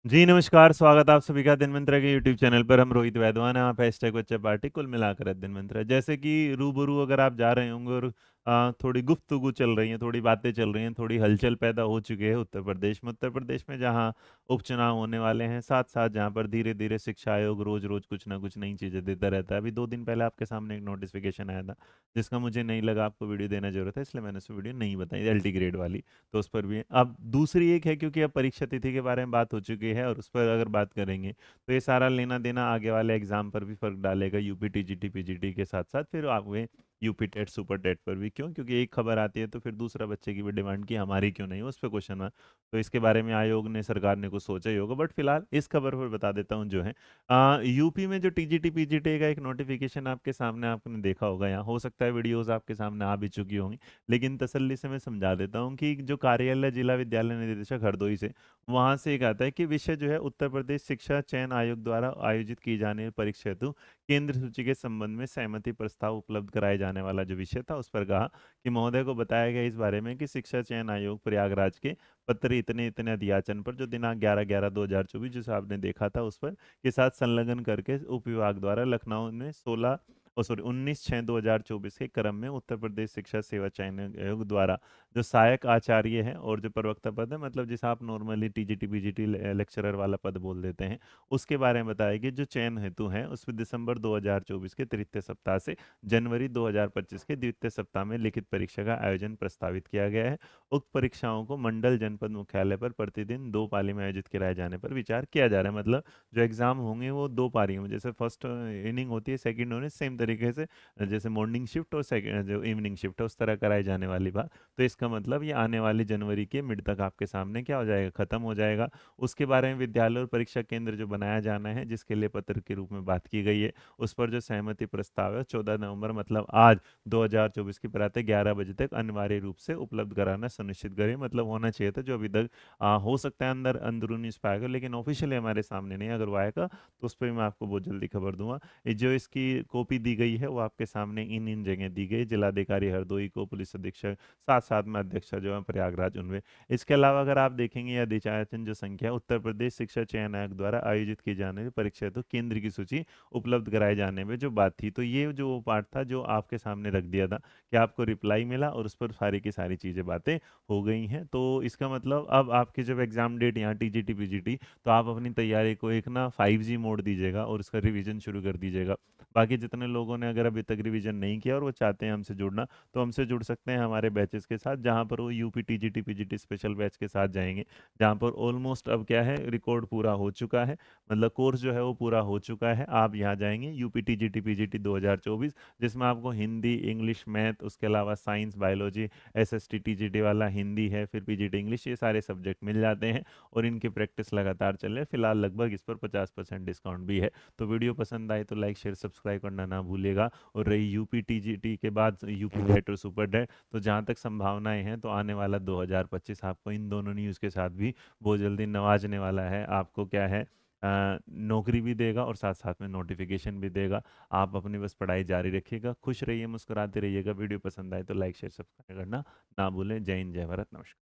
जी नमस्कार, स्वागत आप सभी का दिन मंत्रा के यूट्यूब चैनल पर। हम रोहित वैद्वान हैं, आप हैशटैग बच्चा पार्टी कुल मिलाकर दिन मंत्रा। जैसे कि रूबरू अगर आप जा रहे होंगे और थोड़ी गुफ्तगू चल रही है, थोड़ी बातें चल रही हैं, थोड़ी हलचल पैदा हो चुकी है उत्तर प्रदेश में जहां उपचुनाव होने वाले हैं, साथ साथ जहां पर धीरे धीरे शिक्षा आयोग रोज रोज कुछ ना कुछ नई चीज़ें देता रहता है। अभी 2 दिन पहले आपके सामने एक नोटिफिकेशन आया था जिसका मुझे नहीं लगा आपको वीडियो देना जरूरत है, इसलिए मैंने उसको वीडियो नहीं बताई। LT ग्रेड वाली, तो उस पर भी है। अब दूसरी एक है, क्योंकि अब परीक्षा तिथि के बारे में बात हो चुकी है और उस पर अगर बात करेंगे तो ये सारा लेना देना आगे वाले एग्जाम पर भी फर्क डालेगा, यूपी टीजीटी पीजीटी के साथ साथ फिर आगे यूपी टेट सुपर टेट पर भी। क्यों? क्योंकि एक खबर आती है तो फिर दूसरा बच्चे की भी डिमांड की हमारी क्यों नहीं, उस पर क्वेश्चन है। तो इसके बारे में आयोग ने, सरकार ने कुछ सोचा ही होगा, बट फिलहाल इस खबर पर बता देता हूँ जो है। यूपी में जो टीजीटी पीजीटी का एक नोटिफिकेशन आपके सामने, आपने देखा होगा, यहाँ हो सकता है वीडियोस आपके सामने आ भी चुकी होंगी, लेकिन तसल्ली से मैं समझा देता हूँ कि जो कार्यालय जिला विद्यालय निदेशक हरदोई से, वहाँ से एक आता है कि विषय जो है उत्तर प्रदेश शिक्षा चयन आयोग द्वारा आयोजित की जाने वाली परीक्षा हेतु केंद्र सूची के संबंध में सहमति प्रस्ताव उपलब्ध कराए जाने वाला जो विषय था, उस पर कहा कि महोदय को बताया गया इस बारे में कि शिक्षा चयन आयोग प्रयागराज के पत्र इतने इतने अध्याचन पर, जो दिनांक 11/11/2024 जिसे आपने देखा था, उस पर के साथ संलग्न करके उप विभाग द्वारा लखनऊ में 19/6/2024 के क्रम में उत्तर प्रदेश शिक्षा सेवा चयन आयोग द्वारा जो सहायक आचार्य है और जो प्रवक्ता पद है, मतलब जिसे आप नॉर्मली टीजीटी पीजीटी लेक्चरर वाला पद बोल देते हैं, उसके बारे में बताया कि जो चयन हेतु है उसमें दिसंबर 2024 के तृतीय सप्ताह से जनवरी 2025 के द्वितीय सप्ताह में लिखित परीक्षा का आयोजन प्रस्तावित किया गया है। उक्त परीक्षाओं को मंडल जनपद मुख्यालय पर प्रतिदिन 2 पाली में आयोजित कराए जाने पर विचार किया जा रहा है। मतलब जो एग्जाम होंगे वो 2 पारियों में, जैसे फर्स्ट इनिंग होती है, सेकंड इनिंग सेम तरीके से, जैसे मॉर्निंग शिफ्ट और सेकंड जो इवनिंग शिफ्ट है उस तरह कराई जाने वाली बात। तो इसका मतलब ये आने वाली जनवरी के मिड तक आपके सामने क्या हो जाएगा, खत्म हो जाएगा। उसके बारे में विद्यालय और परीक्षा केंद्र जो बनाया जाना है, जिसके लिए पत्र के रूप में बात की गई है, उस पर जो सहमति प्रस्ताव है 14 नवंबर, मतलब आज 2024 की प्रातः 11 बजे तक अनिवार्य रूप से उपलब्ध कराना सुनिश्चित करें। मतलब होना चाहिए था, जो अभी तक हो सकता है अंदर अंदरूनी इस पाएगा, लेकिन ऑफिशियली हमारे सामने नहीं। अगर वो आएगा तो उस पर मैं आपको बहुत जल्दी खबर दूंगा। ये जो इसकी कॉपी दी गई है वो आपके सामने इन इन जगह दी गई, जिलाधिकारी हरदोई को, पुलिस अधीक्षक, साथ साथ में अध्यक्ष जो है प्रयागराज उनमें। इसके अलावा अगर आप देखेंगे या दिशायतन जो संख्या उत्तर प्रदेश शिक्षा चयन आयोग द्वारा आयोजित की जाने वाली परीक्षा तो केंद्र की सूची उपलब्ध कराए जाने में जो बात थी, तो ये जो पार्ट था जो आपके सामने रख दिया था कि आपको रिप्लाई मिला और उस पर सारी की सारी चीज़ें बातें हो गई हैं। तो इसका मतलब अब आपकी जब एग्जाम डेट यहाँ टीजीटी पीजीटी, तो आप अपनी तैयारी को एक ना 5G मोड दीजिएगा और उसका रिवीजन शुरू कर दीजिएगा। बाकी जितने लोगों ने अगर अभी तक रिवीजन नहीं किया और वो चाहते हैं हमसे जुड़ना, तो हमसे जुड़ सकते हैं हमारे बैचेस के साथ, जहाँ पर वो UP TGT PGT special batch के साथ जाएंगे, जहाँ पर ऑलमोस्ट अब क्या है, रिकॉर्ड पूरा हो चुका है, मतलब कोर्स जो है वो पूरा हो चुका है। आप यहाँ जाएंगे यूपी टीजीटी पीजीटी 2024, जिसमें आपको हिंदी, इंग्लिश, मैथ, उसके अलावा साइंस, बायोलॉजी, SST टीजीटी वाला हिंदी है, फिर पीजीटी इंग्लिश, ये सारे सब्जेक्ट मिल जाते हैं और इनकी प्रैक्टिस लगातार चल रही है। फिलहाल लगभग इस पर 50% डिस्काउंट भी है। तो वीडियो पसंद आए तो लाइक शेयर सब्सक्राइब करना ना भूलिएगा। और रही यूपी टीजीटी के बाद यूपी नेट और सुपर नेट, तो जहाँ तक संभावनाएं हैं, तो आने वाला 2025 आपको इन दोनों न्यूज़ के साथ भी बहुत जल्दी नवाजने वाला है। आपको क्या है, नौकरी भी देगा और साथ साथ में नोटिफिकेशन भी देगा। आप अपनी बस पढ़ाई जारी रखिएगा, खुश रहिए, मुस्कुराते रहिएगा। वीडियो पसंद आए तो लाइक शेयर सब्सक्राइब करना ना भूलें। जय हिंद, जय भारत, नमस्कार।